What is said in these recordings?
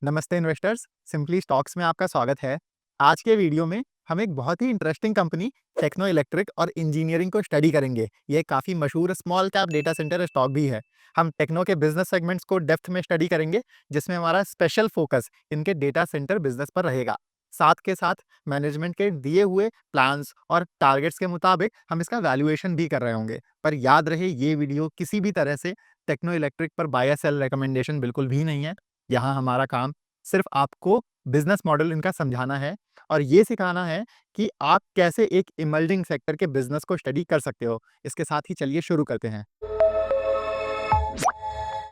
नमस्ते investors, simply stocks में आपका स्वागत है। आज के वीडियो में हम एक बहुत ही इंटरेस्टिंग कंपनी टेक्नो इलेक्ट्रिक और इंजीनियरिंग को स्टडी करेंगे। ये काफ़ी मशहूर small cap data centre stock भी है। हम टेक्नो के बिजनेस सेगमेंट्स को डेप्थ में स्टडी करेंगे, जिसमें हमारा स्पेशल फोकस इनके डेटा सेंटर बिजनेस पर रहेगा। साथ के साथ मैनेजमेंट के दिए हुए प्लान्स और टारगेट्स के मुताबिक हम इसका वैल्यूएशन भी कर रहे होंगे। पर याद रहे, ये वीडियो किसी भी तरह से टेक्नो इलेक्ट्रिक पर बाय या सेल रिकमेंडेशन बिल्कुल भी नहीं है। यहाँ हमारा काम सिर्फ आपको बिजनेस मॉडल इनका समझाना है और ये सिखाना है कि आप कैसे एक इमर्जिंग सेक्टर के बिजनेस को स्टडी कर सकते हो। इसके साथ ही चलिए शुरू करते हैं।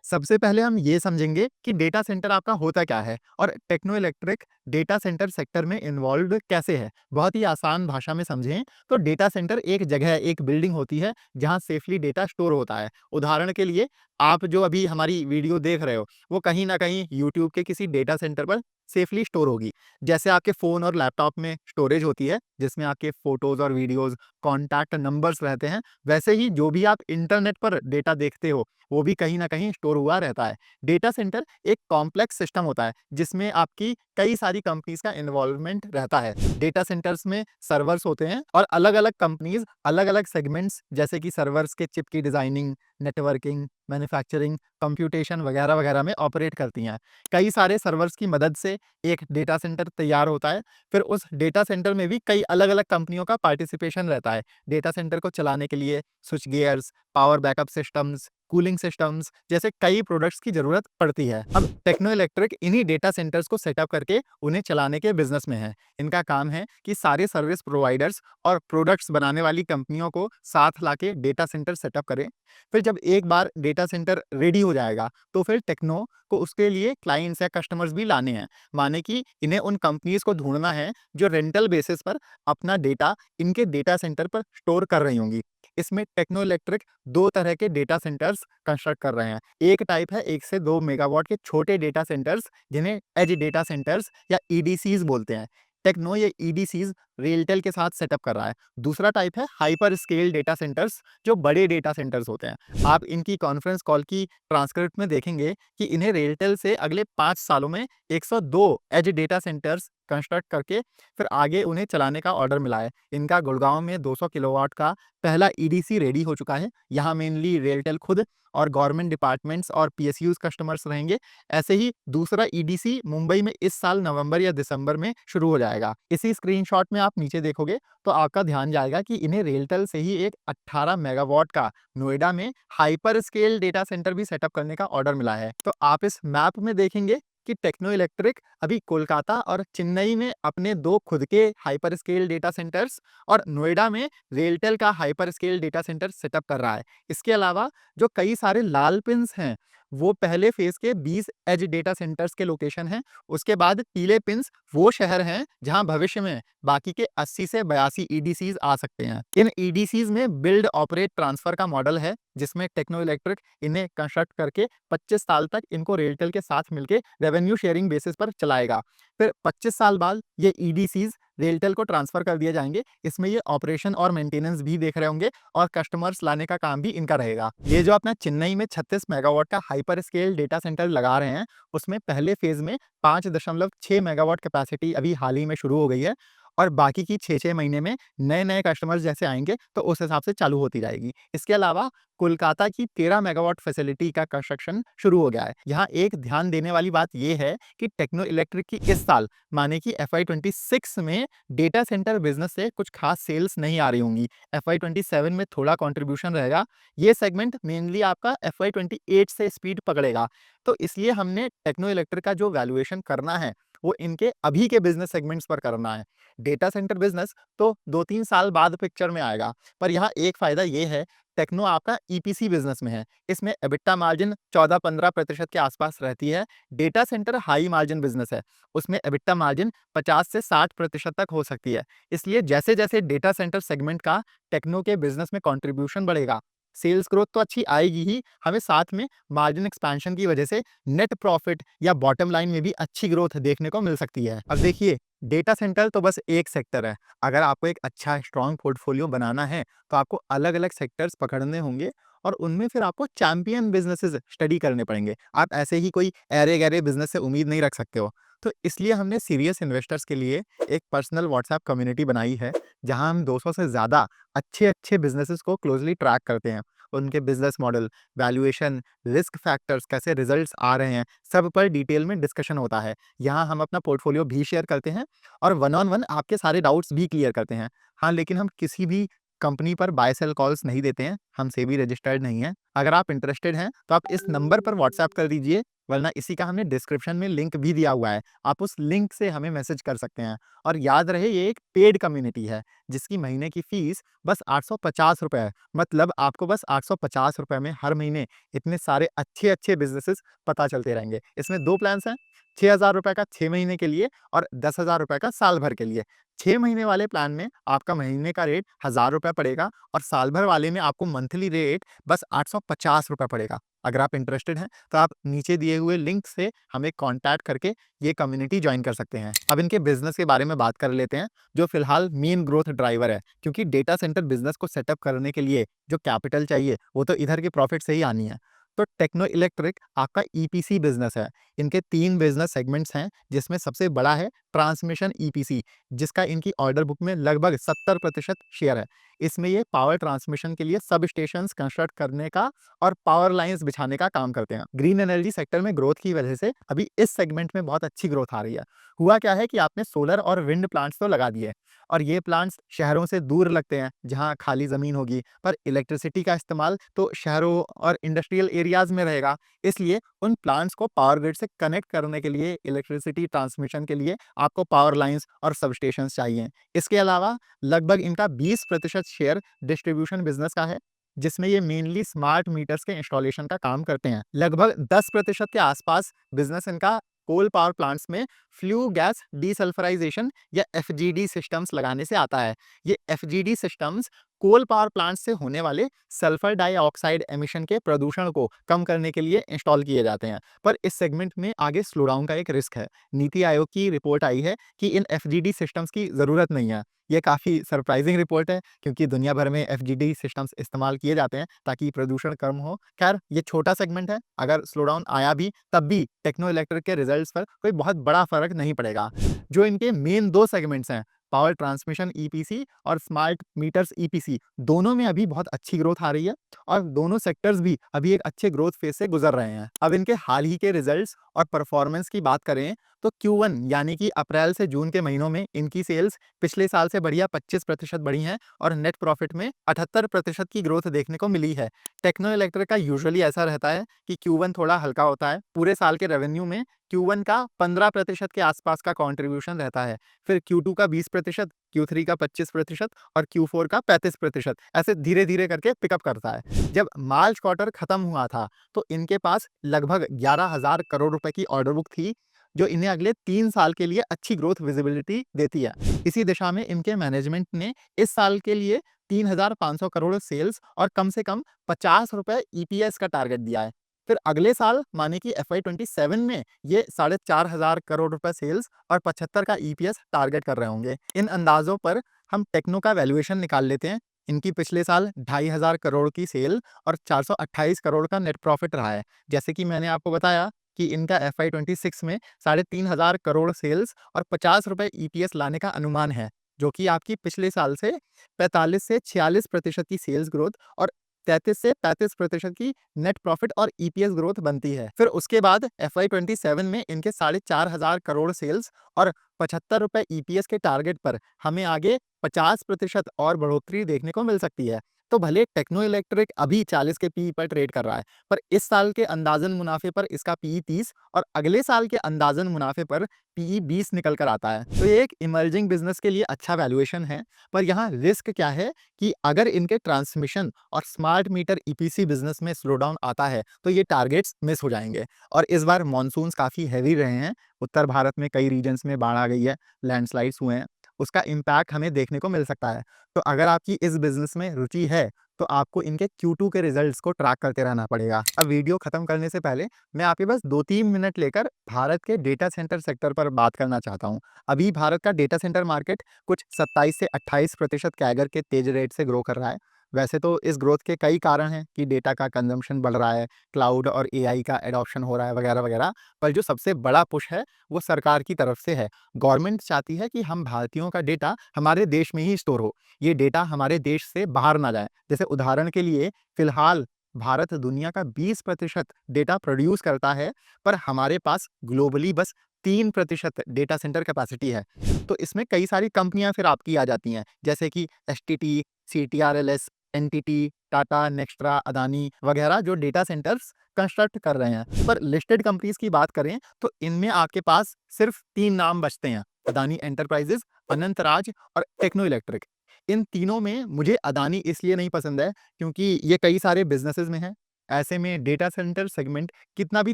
सबसे पहले हम ये समझेंगे कि डेटा सेंटर आपका होता क्या है और Techno Electric data centre sector में इन्वॉल्व कैसे है। बहुत ही आसान भाषा में समझें तो डेटा सेंटर एक जगह, एक बिल्डिंग होती है जहां सेफली डेटा स्टोर होता है। उदाहरण के लिए, आप जो अभी हमारी वीडियो देख रहे हो वो कहीं ना कहीं यूट्यूब के किसी डेटा सेंटर पर सेफली स्टोर होगी। जैसे आपके फ़ोन और लैपटॉप में स्टोरेज होती है जिसमें आपके फोटोज़ और वीडियोज़, कॉन्टैक्ट नंबर्स रहते हैं, वैसे ही जो भी आप इंटरनेट पर डेटा देखते हो वो भी कहीं न कहीं स्टोर हुआ रहता है। डेटा सेंटर एक कॉम्प्लेक्स सिस्टम होता है जिसमें आपकी कई सारी कंपनीज़ का इन्वॉल्वमेंट रहता है। डेटा सेंटर्स में सर्वर्स होते हैं और अलग-अलग कंपनीज़ अलग-अलग सेगमेंट्स जैसे कि सर्वर्स के चिप की डिज़ाइनिंग, नेटवर्किंग, मैन्युफैक्चरिंग, कंप्यूटेशन वगैरह-वगैरह में ऑपरेट करती हैं। कई सारे सर्वर्स की मदद से एक डेटा सेंटर तैयार होता है। फिर उस डेटा सेंटर में भी कई अलग-अलग कंपनियों का पार्टिसिपेशन रहता है। डेटा सेंटर को चलाने के लिए switch gears, power backup systems, cooling systems जैसे कई प्रोडक्ट्स की जरूरत पड़ती है। अब टेक्नो इलेक्ट्रिक इन्हीं डेटा सेंटर्स को सेटअप करके उन्हें चलाने के बिजनेस में है। इनका काम है कि सारे सर्विस प्रोवाइडर्स और प्रोडक्ट्स बनाने वाली कंपनियों को साथ लाके डेटा सेंटर सेटअप करें। फिर जब एक बार डेटा सेंटर रेडी हो जाएगा तो फिर टेक्नो को उसके लिए क्लाइंट्स या कस्टमर्स भी लाने हैं। माने कि इन्हें उन कंपनीज को ढूंढना है जो रेंटल बेसिस पर अपना डेटा इनके डेटा सेंटर पर स्टोर कर रही होंगी। इसमें टेक्नो इलेक्ट्रिक दो तरह के डेटा सेंटर्स कंस्ट्रक्ट कर रहे हैं। एक टाइप है 1 से 2 मेगावाट के छोटे डेटा सेंटर्स, जिन्हें एज डेटा सेंटर्स या ईडीसीज बोलते हैं। टेक्नो ये ईडीसीज रेलटेल के साथ सेटअप कर रहा है। दूसरा टाइप है हाइपर स्केल डेटा सेंटर्स, जो बड़े डेटा सेंटर्स होते हैं। आप इनकी कॉन्फ्रेंस कॉल की ट्रांसक्रिप्ट में देखेंगे कि इन्हें रेलटेल से अगले 5 सालों में 102 एज डेटा सेंटर्स कंस्ट्रक्ट करके फिर आगे उन्हें चलाने का ऑर्डर मिला है। इनका गुड़गांव में 200 किलोवाट का पहला ईडीसी रेडी हो चुका है। यहाँ मेनली रेलटेल खुद और गवर्नमेंट डिपार्टमेंट्स और पीएसयूज कस्टमर्स रहेंगे। ऐसे ही दूसरा ईडीसी मुंबई में इस साल नवंबर या दिसंबर में शुरू हो जाएगा। इसी स्क्रीनशॉट में आप नीचे देखोगे तो आपका ध्यान जाएगा कि इन्हें रेलटेल से ही एक 18 मेगावाट का नोएडा में हाइपर स्केल डेटा सेंटर भी सेटअप करने का ऑर्डर मिला है। तो आप इस मैप में देखेंगे कि टेक्नो इलेक्ट्रिक अभी कोलकाता और चेन्नई में अपने दो खुद के हाइपर स्केल डेटा सेंटर्स और नोएडा में रेलटेल का hyper scale data centre setup कर रहा है। इसके अलावा जो कई सारे लाल पिंस हैं वो पहले फेज के 20 एज डेटा सेंटर्स के लोकेशन हैं। उसके बाद पीले पिंस वो शहर हैं जहां भविष्य में बाकी के 80 से 82 ईडीसीज आ सकते हैं। इन ईडीसीज में बिल्ड ऑपरेट ट्रांसफर का मॉडल है, जिसमें टेक्नो इलेक्ट्रिक इन्हें कंस्ट्रक्ट करके 25 साल तक इनको रेलटेल के साथ मिलकर रेवेन्यू शेयरिंग बेसिस पर चलाएगा। फिर 25 साल बाद ये ईडीसीज रेलटेल को ट्रांसफर कर दिए जाएंगे। इसमें ये ऑपरेशन और मेंटेनेंस भी देख रहे होंगे और कस्टमर्स लाने का काम भी इनका रहेगा। ये जो अपना चेन्नई में 36 मेगावाट का हाइपर स्केल डेटा सेंटर लगा रहे हैं, उसमें पहले फेज में 5.6 मेगावाट कैपेसिटी अभी हाल ही में शुरू हो गई है और बाकी की 6-6 महीने में नए-नए कस्टमर्स जैसे आएंगे तो उस हिसाब से चालू होती जाएगी। इसके अलावा कोलकाता की 13 मेगावाट फैसिलिटी का कंस्ट्रक्शन शुरू हो गया है। यहाँ एक ध्यान देने वाली बात यह है कि टेक्नो इलेक्ट्रिक की इस साल माने कि FY26 में डेटा सेंटर बिजनेस से कुछ खास सेल्स नहीं आ रही होंगी। FY27 में थोड़ा कंट्रीब्यूशन रहेगा। ये सेगमेंट मेनली आपका FY28 से स्पीड पकड़ेगा। तो इसलिए हमने टेक्नो इलेक्ट्रिक का जो वैल्यूएशन करना है वो इनके अभी के बिजनेस सेगमेंट्स पर करना है। डेटा सेंटर बिजनेस तो 2-3 साल बाद पिक्चर में आएगा। पर यहाँ एक फायदा ये है, टेक्नो आपका ईपीसी बिजनेस में है। इसमें एबिटा मार्जिन 14-15% के आसपास रहती है। Data centre high margin business है, उसमें एबिटा मार्जिन 50 से 60% तक हो सकती है। इसलिए जैसे जैसे डेटा सेंटर सेगमेंट का टेक्नो के बिजनेस में कंट्रीब्यूशन बढ़ेगा, सेल्स ग्रोथ तो अच्छी आएगी ही, हमें साथ में मार्जिन एक्सपेंशन की वजह से नेट प्रॉफिट या बॉटम लाइन में भी अच्छी ग्रोथ देखने को मिल सकती है। अब देखिए, डेटा सेंटर तो बस एक सेक्टर है। अगर आपको एक अच्छा स्ट्रॉन्ग पोर्टफोलियो बनाना है तो आपको अलग अलग सेक्टर्स पकड़ने होंगे और उनमें फिर आपको चैंपियन बिज़नेसेस स्टडी करने पड़ेंगे। आप ऐसे ही कोई ऐरे-गैरे बिज़नेस से उम्मीद नहीं रख सकते हो। तो इसलिए हमने सीरियस इन्वेस्टर्स के लिए एक पर्सनल व्हाट्सएप कम्युनिटी बनाई है, जहाँ हम 200 से ज़्यादा अच्छे-अच्छे बिज़नेसेस को क्लोज़ली ट्रैक करते हैं। उनके business model, valuation, risk factors, कैसे रिजल्ट्स आ रहे हैं, सब पर डिटेल में डिस्कशन होता है। यहाँ हम अपना पोर्टफोलियो भी शेयर करते हैं और वन ऑन वन आपके सारे डाउट्स भी क्लियर करते हैं। हाँ, लेकिन हम किसी भी कंपनी पर बाय सेल कॉल्स नहीं देते हैं, हम सेबी रजिस्टर्ड नहीं हैं। अगर आप इंटरेस्टेड हैं, तो आप इस नंबर पर व्हाट्सएप कर दीजिए, वरना इसी का हमने डिस्क्रिप्शन में लिंक भी दिया हुआ है। आप उस लिंक से हमें मैसेज कर सकते हैं। और याद रहे, ये एक पेड कम्युनिटी है, जिसकी महीने की फीस बस ₹850 है। मतलब आपको बस ₹850 में हर महीने इतने सारे अच्छे-अच्छे बिज़नेसेस पता चलते रहेंगे। इसमें 2 प्लान्स हैं, ₹6000 का 6 महीने के लिए और ₹10,000 का साल भर के लिए। 6 महीने वाले प्लान में आपका महीने का रेट ₹1000 पड़ेगा और साल भर वाले में आपको मंथली रेट बस ₹850 पड़ेगा। अगर आप इंटरेस्टेड हैं, तो आप नीचे दिए हुए लिंक से हमें कॉन्टैक्ट करके ये कम्युनिटी जॉइन कर सकते हैं। अब इनके बिज़नेस के बारे में बात कर लेते हैं, जो फिलहाल मेन ग्रोथ ड्राइवर है, क्योंकि डेटा सेंटर बिज़नेस को सेटअप करने के लिए जो कैपिटल चाहिए, वो तो इधर के प्रॉफिट से ही आनी है। तो टेक्नो इलेक्ट्रिक आपका ईपीसी बिज़नेस है। इनके 3 बिज़नेस सेगमेंट्स हैं, जिसमें सबसे बड़ा है ट्रांसमिशन ईपीसी, जिसका इनकी ऑर्डर बुक में लगभग 70% शेयर है। इसमें ये पावर ट्रांसमिशन के लिए सब स्टेशंस कंस्ट्रक्ट करने का और पावर लाइन्स बिछाने का काम करते हैं। ग्रीन एनर्जी सेक्टर में ग्रोथ की वजह से अभी इस सेगमेंट में बहुत अच्छी ग्रोथ आ रही है। हुआ क्या है कि आपने सोलर और विंड प्लांट्स तो लगा दिए, और ये प्लांट्स शहरों से दूर लगते हैं, जहाँ खाली ज़मीन होगी, पर इलेक्ट्रिसिटी का इस्तेमाल तो शहरों और इंडस्ट्रियल एरियाज़ में रहेगा। इसलिए उन प्लांट्स को पावर ग्रिड से कनेक्ट करने के लिए, इलेक्ट्रिसिटी ट्रांसमिशन के लिए आपको पावर लाइन्स और सबस्टेशंस चाहिए। इसके अलावा लगभग इनका 20% शेयर डिस्ट्रीब्यूशन बिज़नेस का है, जिसमें ये मेनली स्मार्ट मीटर्स के इंस्टॉलेशन का काम करते हैं। लगभग 10% के आसपास बिज़नेस इनका कोल पावर प्लांट्स में फ्ल्यू गैस डीसल्फराइजेशन या एफजीडी सिस्टम्स लगाने से आता है। ये FGD systems coal power plant से होने वाले सल्फर डाइऑक्साइड एमिशन के प्रदूषण को कम करने के लिए इंस्टॉल किए जाते हैं। पर इस सेगमेंट में आगे स्लो डाउन का एक रिस्क है। नीति आयोग की रिपोर्ट आई है कि इन एफजीडी सिस्टम्स की ज़रूरत नहीं है। ये काफ़ी सरप्राइजिंग रिपोर्ट है, क्योंकि दुनिया भर में एफजीडी सिस्टम्स इस्तेमाल किए जाते हैं ताकि प्रदूषण कम हो। खैर, ये छोटा सेगमेंट है, अगर स्लो डाउन आया भी तब भी टेक्नो इलेक्ट्रिक के रिजल्ट्स पर कोई बहुत बड़ा फ़र्क नहीं पड़ेगा। जो इनके मेन 2 सेगमेंट्स हैं, पावर ट्रांसमिशन ईपीसी और स्मार्ट मीटर्स ईपीसी, दोनों में अभी बहुत अच्छी ग्रोथ आ रही है और दोनों सेक्टर्स भी अभी एक अच्छे ग्रोथ फेज से गुजर रहे हैं। अब इनके हाल ही के रिजल्ट्स और परफॉर्मेंस की बात करें, तो Q1 यानी कि अप्रैल से जून के महीनों में इनकी सेल्स पिछले साल से बढ़िया 25% बढ़ी हैं और नेट प्रॉफिट में 78% की ग्रोथ देखने को मिली है। टेक्नो इलेक्ट्रिक का यूजुअली ऐसा रहता है कि Q1 थोड़ा हल्का होता है। पूरे साल के रेवेन्यू में Q1 का 15% के आसपास का कंट्रीब्यूशन रहता है, फिर Q2 का 20%, Q3 का 25% और Q4 का 35%, ऐसे धीरे-धीरे करके पिकअप करता है। जब मार्च क्वार्टर खत्म हुआ था, तो इनके पास लगभग 11,000 करोड़ रुपए की ऑर्डर बुक थी, जो इन्हें अगले 3 साल के लिए अच्छी ग्रोथ विजिबिलिटी देती है। इसी दिशा में इनके मैनेजमेंट ने इस साल के लिए 3,500 करोड़ सेल्स और कम से कम ₹50 ईपीएस का टारगेट दिया है। फिर अगले साल माने कि FY27 में ये 4,500 करोड़ रुपए सेल्स और 75 का ईपीएस टारगेट कर रहे होंगे। इन अंदाजों पर हम टेक्नो का वैल्यूएशन निकाल लेते हैं। इनकी पिछले साल 2,500 करोड़ की सेल और 428 करोड़ का नेट प्रॉफिट रहा है। जैसे कि मैंने आपको बताया कि इनका FY26 में 3,500 करोड़ सेल्स और ₹50 ईपीएस लाने का अनुमान है, जो कि आपकी पिछले साल से 45 से 46% की सेल्स ग्रोथ और 33 से 35% की नेट प्रॉफिट और ईपीएस ग्रोथ बनती है। फिर उसके बाद FY27 में इनके 4,500 करोड़ सेल्स और ₹75 ईपीएस के टारगेट पर हमें आगे 50% और बढ़ोतरी देखने को मिल सकती है। तो भले टेक्नो इलेक्ट्रिक अभी 40 के पीई पर ट्रेड कर रहा है, पर इस साल के अंदाजन मुनाफे पर इसका पीई 30 और अगले साल के अंदाजन मुनाफे पर पीई 20 निकल कर आता है। तो ये एक इमर्जिंग बिजनेस के लिए अच्छा वैल्यूएशन है। पर यहाँ रिस्क क्या है कि अगर इनके ट्रांसमिशन और स्मार्ट मीटर ईपीसी बिजनेस में स्लो डाउन आता है, तो ये टारगेट्स मिस हो जाएंगे। और इस बार मॉनसून्स काफ़ी हैवी रहे हैं। उत्तर भारत में कई रीजन्स में बाढ़ आ गई है, लैंडस्लाइड्स हुए हैं, उसका इम्पैक्ट हमें देखने को मिल सकता है। तो अगर आपकी इस बिज़नेस में रुचि है, तो आपको इनके Q2 के रिजल्ट्स को ट्रैक करते रहना पड़ेगा। अब वीडियो खत्म करने से पहले मैं आपके बस 2-3 मिनट लेकर भारत के डेटा सेंटर सेक्टर पर बात करना चाहता हूँ। अभी भारत का डेटा सेंटर मार्केट कुछ 27 से 28% कैगर के तेज रेट से ग्रो कर रहा है। वैसे तो इस ग्रोथ के कई कारण हैं कि डेटा का कंजम्पशन बढ़ रहा है, क्लाउड और एआई का एडॉप्शन हो रहा है वगैरह-वगैरह। पर जो सबसे बड़ा पुश है, वो सरकार की तरफ से है। गवर्नमेंट चाहती है कि हम भारतीयों का डेटा हमारे देश में ही स्टोर हो। ये डेटा हमारे देश से बाहर ना जाए। जैसे उदाहरण के लिए फिलहाल भारत दुनिया का 20% डेटा प्रोड्यूस करता है, पर हमारे पास ग्लोबली बस 3% डेटा सेंटर कैपेसिटी है। तो इसमें कई सारी कंपनियाँ फिर आपकी आ जाती हैं, जैसे कि STT, CtrlS, NTT, Tata, Nxtra, Adani वगैरह जो डेटा सेंटर्स कंस्ट्रक्ट कर रहे हैं। पर लिस्टेड कंपनीज़ की बात करें तो इनमें आपके पास सिर्फ 3 नाम बचते हैं, अदानी एंटरप्राइजेज़, अनंतराज और टेक्नो इलेक्ट्रिक। इन तीनों में मुझे अदानी इसलिए नहीं पसंद है क्योंकि ये कई सारे बिज़नेसेस में है। ऐसे में डेटा सेंटर सेगमेंट कितना भी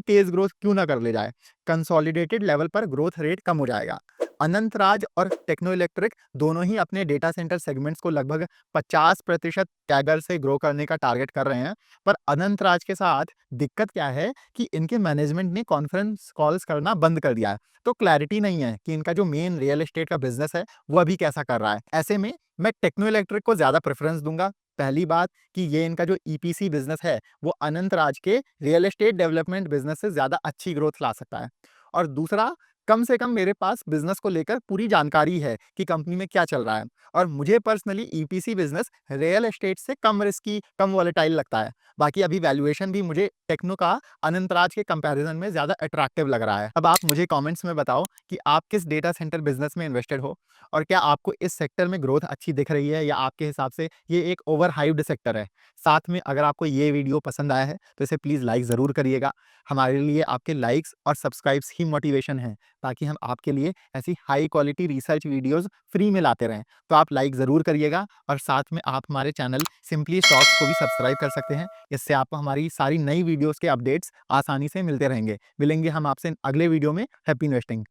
तेज़ ग्रोथ क्यों ना कर ले जाए, कंसोलिडेटेड लेवल पर ग्रोथ रेट कम हो जाएगा। अनंतराज और टेक्नो इलेक्ट्रिक दोनों ही अपने डेटा सेंटर सेगमेंट्स को लगभग 50% कैगर से ग्रो करने का टारगेट कर रहे हैं। पर अनंतराज के साथ दिक्कत क्या है कि इनके मैनेजमेंट ने कॉन्फ्रेंस कॉल्स करना बंद कर दिया है। तो क्लैरिटी नहीं है कि इनका जो मेन रियल एस्टेट का बिज़नेस है, वो अभी कैसा कर रहा है। ऐसे में मैं टेक्नो इलेक्ट्रिक को ज़्यादा प्रेफ़रेंस दूँगा। पहली बात कि ये इनका जो ईपीसी बिज़नेस है, वो अनंतराज के रियल एस्टेट डेवलपमेंट बिज़नेस से ज़्यादा अच्छी ग्रोथ ला सकता है। और दूसरा, कम से कम मेरे पास बिज़नेस को लेकर पूरी जानकारी है कि कंपनी में क्या चल रहा है और मुझे personally EPC business real estate से कम रिस्की, कम वोलेटाइल लगता है। बाकी अभी वैल्यूएशन भी मुझे टेक्नो का अनंतराज के कंपैरिज़न में ज़्यादा अट्रैक्टिव लग रहा है। अब आप मुझे कमेंट्स में बताओ कि आप किस डेटा सेंटर बिज़नेस में इन्वेस्टेड हो और क्या आपको इस सेक्टर में ग्रोथ अच्छी दिख रही है या आपके हिसाब से ये एक ओवर हाइप्ड सेक्टर है? साथ में अगर आपको ये वीडियो पसंद आया है, तो इसे प्लीज़ लाइक ज़रूर करिएगा। हमारे लिए आपके लाइक्स और सब्सक्राइब्स ही मोटिवेशन है, ताकि हम आपके लिए ऐसी high quality research videos free में लाते रहें। तो आप लाइक ज़रूर करिएगा और साथ में आप हमारे चैनल सिंपली स्टॉक्स को भी सब्सक्राइब कर सकते हैं। इससे आपको हमारी सारी नई वीडियोज़ के अपडेट्स आसानी से मिलते रहेंगे। मिलेंगे हम आपसे अगले वीडियो में। Happy investing.